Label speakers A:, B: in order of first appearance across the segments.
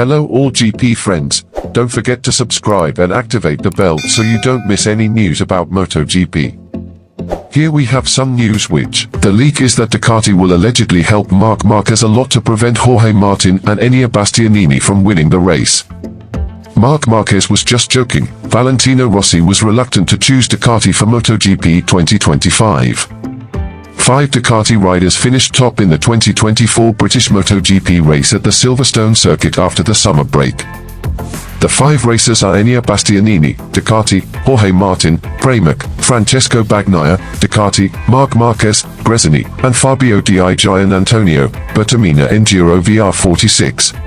A: Hello all GP friends, don't forget to subscribe and activate the bell so you don't miss any news about Motogp. Here we have some news which, the leak is that Ducati will allegedly help Marc Marquez a lot to prevent Jorge Martin and Enea Bastianini from winning the race. Marc Marquez was just joking, Valentino Rossi was reluctant to choose Ducati for Motogp 2025. 5 Ducati riders finished top in the 2024 British Motogp race at the Silverstone circuit after the summer break. The 5 racers are Enea Bastianini, Ducati, Jorge Martin, Pramac, Francesco Bagnaia, Ducati, Marc Marquez, Gresini, and Fabio Di Gianantonio, Bertamina Enduro VR46.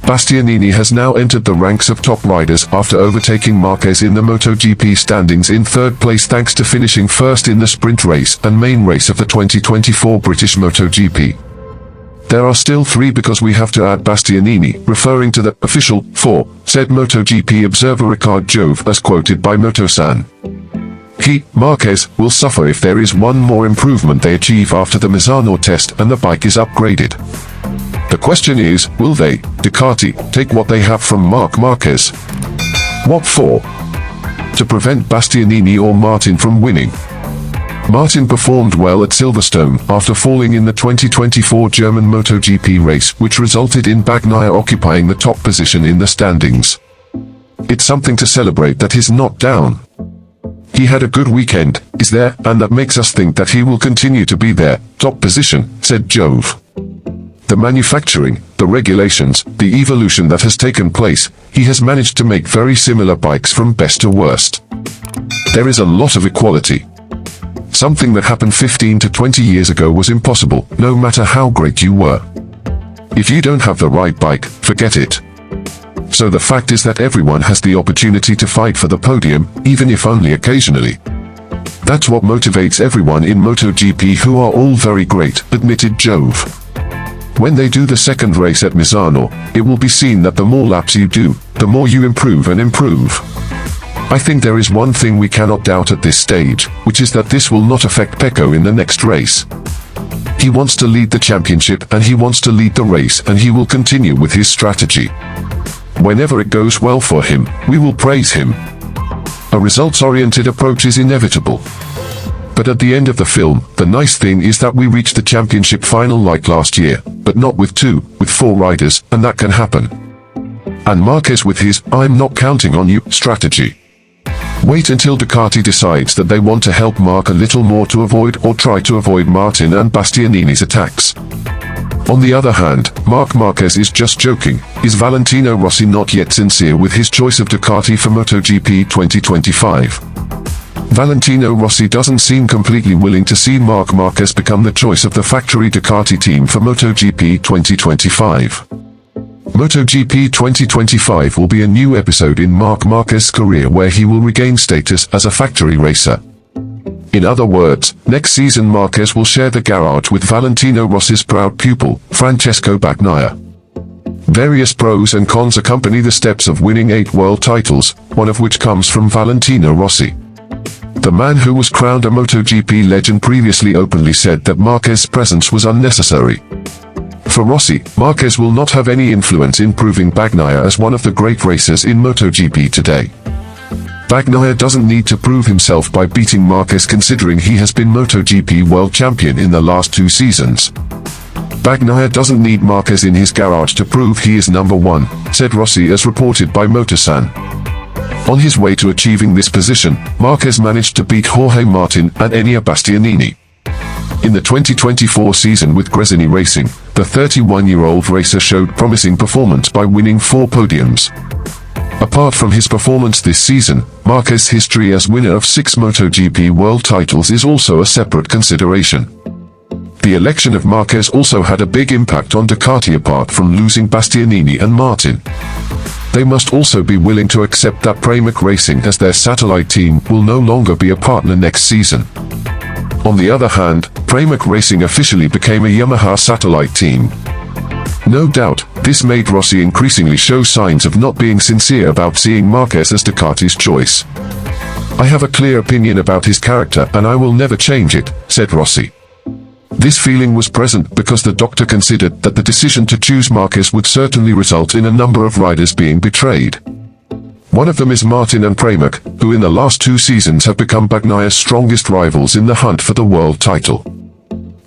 A: Bastianini has now entered the ranks of top riders after overtaking Marquez in the MotoGP standings in 3rd place thanks to finishing first in the sprint race and main race of the 2024 British MotoGP. There are still 3 because we have to add Bastianini, referring to the official 4, said MotoGP observer Ricard Jove as quoted by Motosan. Marquez, will suffer if there is one more improvement they achieve after the Misano test and the bike is upgraded. The question is, will they, Ducati, take what they have from Marc Marquez? What for? To prevent Bastianini or Martin from winning. Martin performed well at Silverstone after falling in the 2024 German MotoGP race, which resulted in Bagnaia occupying the top position in the standings. It's something to celebrate that he's not down. He had a good weekend, is there, and that makes us think that he will continue to be there, top position, said Jove. The manufacturing, the regulations, the evolution that has taken place, he has managed to make very similar bikes from best to worst. There is a lot of equality. Something that happened 15 to 20 years ago was impossible, no matter how great you were. If you don't have the right bike, forget it. So the fact is that everyone has the opportunity to fight for the podium, even if only occasionally. That's what motivates everyone in MotoGP who are all very great, admitted Jove. When they do the second race at Misano, it will be seen that the more laps you do, the more you improve and improve. I think there is one thing we cannot doubt at this stage, which is that this will not affect Pecco in the next race. He wants to lead the championship and he wants to lead the race and he will continue with his strategy. Whenever it goes well for him, we will praise him. A results-oriented approach is inevitable. But at the end of the film, the nice thing is that we reached the championship final like last year, but not with 2, with 4 riders, and that can happen. And Marquez with his, I'm not counting on you, strategy. Wait until Ducati decides that they want to help Marc a little more to avoid or try to avoid Martin and Bastianini's attacks. On the other hand, Marc Marquez is just joking. Is Valentino Rossi not yet sincere with his choice of Ducati for MotoGP 2025? Valentino Rossi doesn't seem completely willing to see Marc Marquez become the choice of the factory Ducati team for MotoGP 2025. MotoGP 2025 will be a new episode in Marc Marquez's career where he will regain status as a factory racer. In other words, next season Marquez will share the garage with Valentino Rossi's proud pupil, Francesco Bagnaia. Various pros and cons accompany the steps of winning 8 world titles, one of which comes from Valentino Rossi. The man who was crowned a MotoGP legend previously openly said that Marquez's presence was unnecessary. For Rossi, Marquez will not have any influence in proving Bagnaia as one of the great racers in MotoGP today. Bagnaia doesn't need to prove himself by beating Marquez considering he has been MotoGP world champion in the last 2 seasons. Bagnaia doesn't need Marquez in his garage to prove he is number 1, said Rossi as reported by Motosan. On his way to achieving this position, Marquez managed to beat Jorge Martin and Enea Bastianini. In the 2024 season with Gresini Racing, the 31-year-old racer showed promising performance by winning 4 podiums. Apart from his performance this season, Marquez's history as winner of 6 MotoGP world titles is also a separate consideration. The election of Marquez also had a big impact on Ducati apart from losing Bastianini and Martin. They must also be willing to accept that Pramac Racing as their satellite team will no longer be a partner next season. On the other hand, Pramac Racing officially became a Yamaha satellite team. No doubt, this made Rossi increasingly show signs of not being sincere about seeing Marquez as Ducati's choice. I have a clear opinion about his character and I will never change it, said Rossi. This feeling was present because the doctor considered that the decision to choose Marquez would certainly result in a number of riders being betrayed. One of them is Martin and Pramac, who in the last 2 seasons have become Bagnaia's strongest rivals in the hunt for the world title.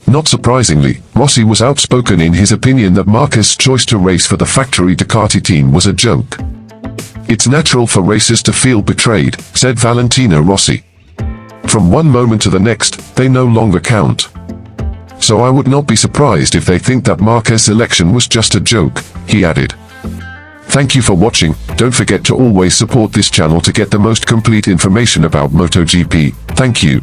A: Not surprisingly, Rossi was outspoken in his opinion that Marquez's choice to race for the factory Ducati team was a joke. "It's natural for racers to feel betrayed," said Valentino Rossi. "From one moment to the next, they no longer count. So I would not be surprised if they think that Marquez's selection was just a joke," he added. Thank you for watching. Don't forget to always support this channel to get the most complete information about MotoGP. Thank you.